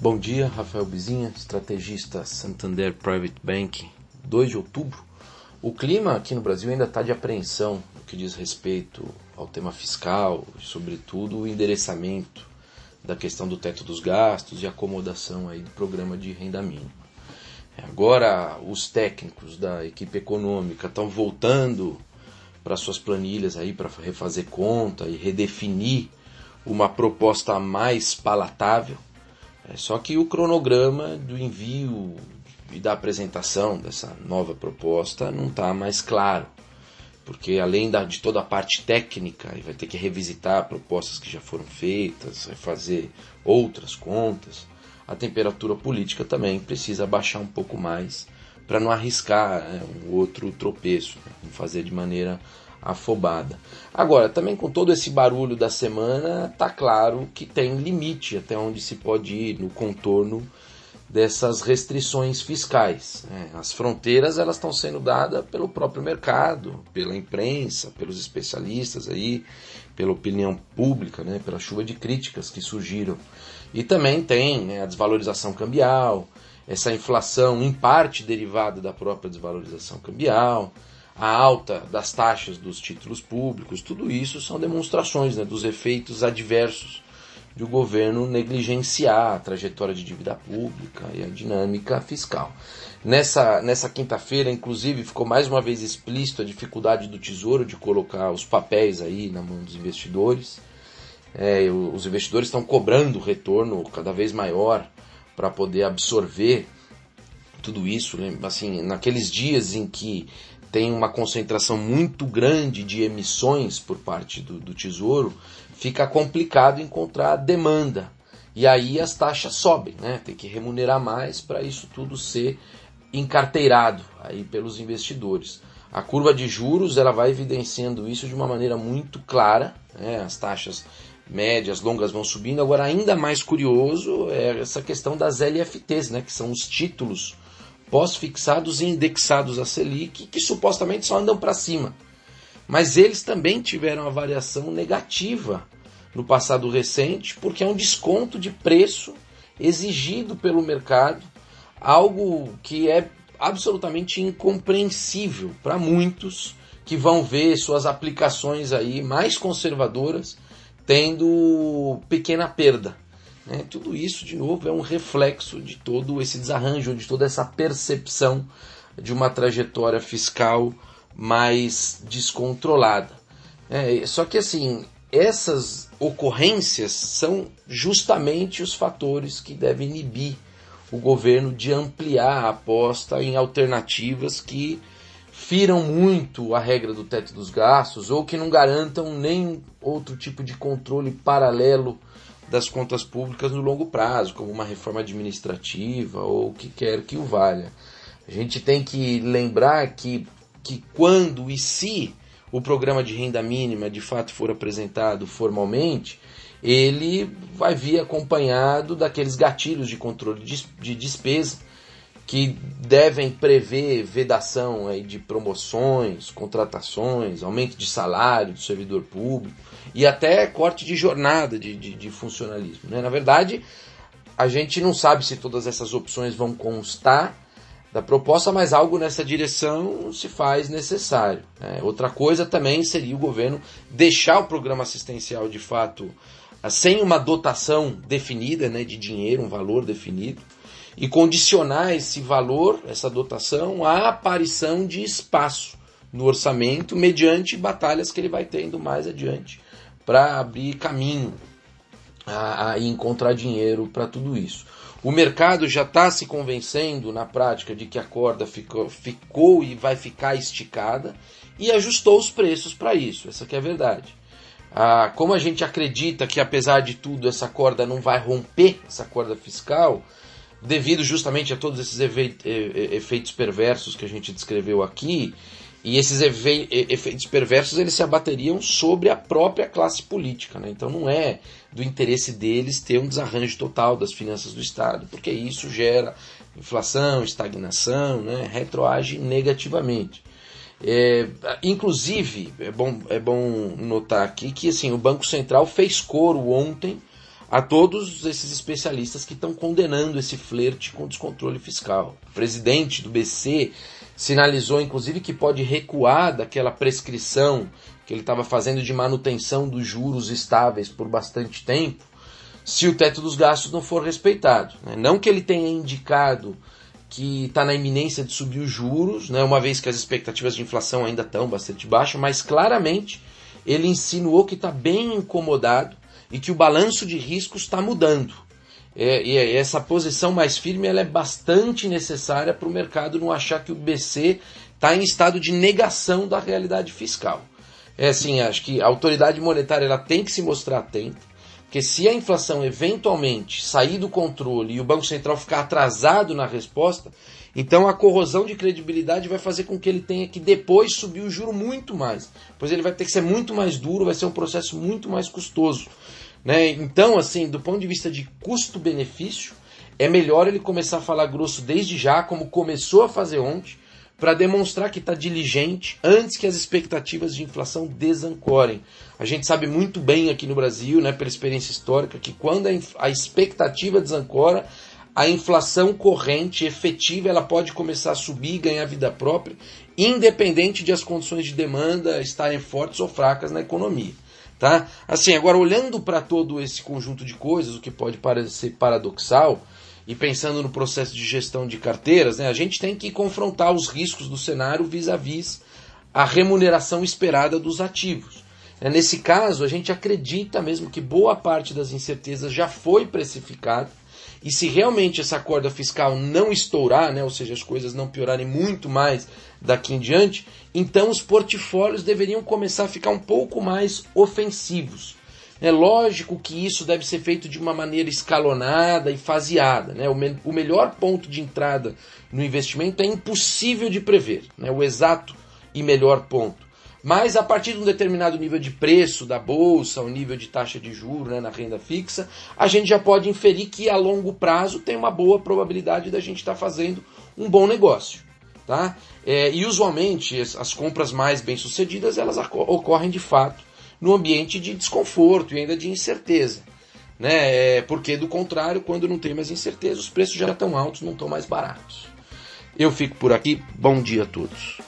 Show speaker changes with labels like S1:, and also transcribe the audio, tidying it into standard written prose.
S1: Bom dia, Rafael Bizinha, estrategista Santander Private Bank, 2 de outubro. O clima aqui no Brasil ainda está de apreensão no que diz respeito ao tema fiscal e, sobretudo, o endereçamento da questão do teto dos gastos e acomodação aí do programa de renda mínima. Agora, os técnicos da equipe econômica estão voltando para suas planilhas aí para refazer conta e redefinir uma proposta mais palatável. Só que o cronograma do envio e da apresentação dessa nova proposta não está mais claro, porque além de toda a parte técnica, vai ter que revisitar propostas que já foram feitas, vai fazer outras contas, a temperatura política também precisa baixar um pouco mais para não arriscar um outro tropeço, não fazer de maneira afobada. Agora, também com todo esse barulho da semana, está claro que tem limite até onde se pode ir no contorno dessas restrições fiscais. As fronteiras elas estão sendo dadas pelo próprio mercado, pela imprensa, pelos especialistas, aí, pela opinião pública, pela chuva de críticas que surgiram. E também tem a desvalorização cambial, essa inflação em parte derivada da própria desvalorização cambial, a alta das taxas dos títulos públicos, tudo isso são demonstrações dos efeitos adversos de o governo negligenciar a trajetória de dívida pública e a dinâmica fiscal. Nessa quinta-feira, inclusive, ficou mais uma vez explícito a dificuldade do Tesouro de colocar os papéis aí na mão dos investidores. Os investidores estão cobrando retorno cada vez maior para poder absorver tudo isso. Assim, naqueles dias em que tem uma concentração muito grande de emissões por parte do Tesouro, fica complicado encontrar demanda. E aí as taxas sobem, tem que remunerar mais para isso tudo ser encarteirado aí pelos investidores. A curva de juros ela vai evidenciando isso de uma maneira muito clara, as taxas médias, longas vão subindo. Agora, ainda mais curioso é essa questão das LFTs, que são os títulos pós-fixados e indexados a Selic, que supostamente só andam para cima. Mas eles também tiveram uma variação negativa no passado recente, porque é um desconto de preço exigido pelo mercado, algo que é absolutamente incompreensível para muitos que vão ver suas aplicações aí mais conservadoras tendo pequena perda. Tudo isso, de novo, é um reflexo de todo esse desarranjo, de toda essa percepção de uma trajetória fiscal mais descontrolada. Só que, assim, essas ocorrências são justamente os fatores que devem inibir o governo de ampliar a aposta em alternativas que firam muito a regra do teto dos gastos ou que não garantam nem outro tipo de controle paralelo das contas públicas no longo prazo, como uma reforma administrativa ou o que quer que o valha. A gente tem que lembrar que quando e se o programa de renda mínima de fato for apresentado formalmente, ele vai vir acompanhado daqueles gatilhos de controle de despesa que devem prever vedação aí de promoções, contratações, aumento de salário do servidor público e até corte de jornada de funcionalismo. Na verdade, a gente não sabe se todas essas opções vão constar da proposta, mas algo nessa direção se faz necessário. Outra coisa também seria o governo deixar o programa assistencial de fato sem uma dotação definida, de dinheiro, um valor definido, e condicionar esse valor, essa dotação, à aparição de espaço no orçamento mediante batalhas que ele vai tendo mais adiante para abrir caminho e encontrar dinheiro para tudo isso. O mercado já está se convencendo na prática de que a corda ficou e vai ficar esticada e ajustou os preços para isso, essa que é a verdade. Como a gente acredita que apesar de tudo essa corda não vai romper, essa corda fiscal, devido justamente a todos esses efeitos perversos que a gente descreveu aqui, e esses efeitos perversos eles se abateriam sobre a própria classe política, Então não é do interesse deles ter um desarranjo total das finanças do Estado, porque isso gera inflação, estagnação, retroage negativamente. Inclusive, é bom notar aqui que assim, o Banco Central fez coro ontem a todos esses especialistas que estão condenando esse flerte com o descontrole fiscal. O presidente do BC sinalizou, inclusive, que pode recuar daquela prescrição que ele estava fazendo de manutenção dos juros estáveis por bastante tempo, se o teto dos gastos não for respeitado. Não que ele tenha indicado que está na iminência de subir os juros, uma vez que as expectativas de inflação ainda estão bastante baixas, mas claramente ele insinuou que está bem incomodado e que o balanço de riscos está mudando. E essa posição mais firme ela é bastante necessária para o mercado não achar que o BC está em estado de negação da realidade fiscal. Acho que a autoridade monetária ela tem que se mostrar atenta, porque se a inflação eventualmente sair do controle e o Banco Central ficar atrasado na resposta, então a corrosão de credibilidade vai fazer com que ele tenha que depois subir o juro muito mais, pois ele vai ter que ser muito mais duro, vai ser um processo muito mais custoso. Então, do ponto de vista de custo-benefício, é melhor ele começar a falar grosso desde já, como começou a fazer ontem, para demonstrar que está diligente antes que as expectativas de inflação desancorem. A gente sabe muito bem aqui no Brasil, pela experiência histórica, que quando a expectativa desancora, a inflação corrente efetiva ela pode começar a subir e ganhar vida própria, independente de as condições de demanda estarem fortes ou fracas na economia. Tá? Agora olhando para todo esse conjunto de coisas, o que pode parecer paradoxal, e pensando no processo de gestão de carteiras, a gente tem que confrontar os riscos do cenário vis-à-vis a remuneração esperada dos ativos. Nesse caso, a gente acredita mesmo que boa parte das incertezas já foi precificada, e se realmente essa corda fiscal não estourar, ou seja, as coisas não piorarem muito mais daqui em diante, então os portfólios deveriam começar a ficar um pouco mais ofensivos. É lógico que isso deve ser feito de uma maneira escalonada e faseada. O melhor ponto de entrada no investimento é impossível de prever, o exato e melhor ponto. Mas a partir de um determinado nível de preço da bolsa, o nível de taxa de juros na renda fixa, a gente já pode inferir que a longo prazo tem uma boa probabilidade da gente estar fazendo um bom negócio. Tá? E usualmente as compras mais bem-sucedidas elas ocorrem de fato no ambiente de desconforto e ainda de incerteza. Porque do contrário, quando não tem mais incerteza, os preços já estão altos, não estão mais baratos. Eu fico por aqui, bom dia a todos.